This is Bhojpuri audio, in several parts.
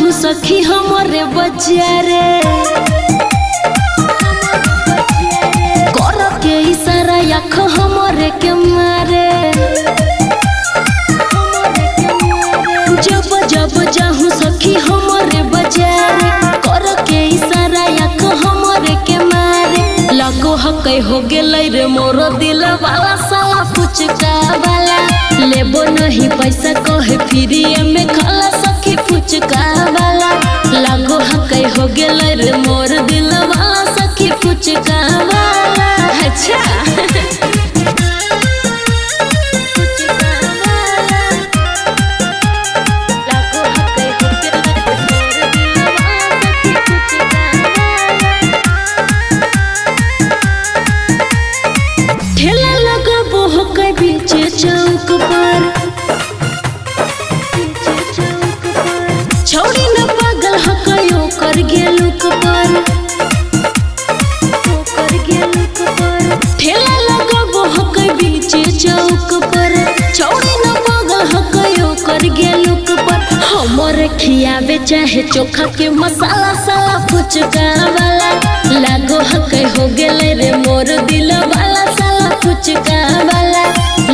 जाहू सखी हमरे बजारे कर के इशारा आँख हमरे के मारे जब जब जाहू सखी हमरे बजारे कर के इशारा आँख हमरे के मारे लगो हकै हो गेलै रे मोर दिल वाला साला फुचका वाला लेबो नहीं पैसा कहे फ्रीए में खाला सखी फुचका वाला लगो हकै हो गेलै रे मोर दिल वाला सखी फुचका वाला अच्छा ठेला लगाबो हकै बीचे चौक पर छौड़ी न पागल हकै ओकर गेलुक पर ठेला लगाबो हकै बीचे चौक पर छौड़ी न पागल हकै ओकर गेलुक पर हमर खियावे चाहे चोखा के मसाला साला फुचका वाला लागो हकै हो गेलै रे मोर दिल वाला साला फुचका वाला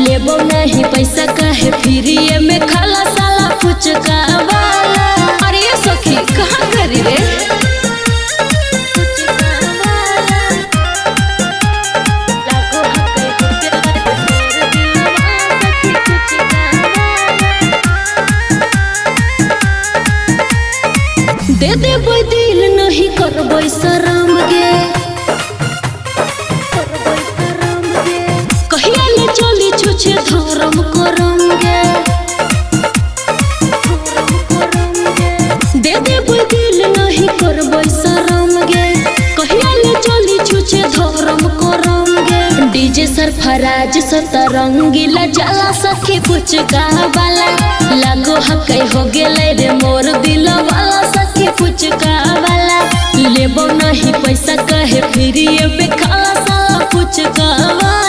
लेबो नहीं पैसा काहे फ्रीए में खाला साला फुचका वाला अरे सखी कहाँ करी रे दे देबै दिल नहीं करबै शरम गे कहिया ले चली छुछे धर्म करम गे दे देबै दिल नहीं करबै शरम गे कहिया ले चली छुछे धर्म करम गे डीजे सरफराज सतरंगीला जाला सखी फुचका वाला लागो हकै हो गेलै रे मोर दिल वाला सखी फुचका वाला लेबो नहीं पैसा कहे फ्रीए में खाला साला फुचका वाला।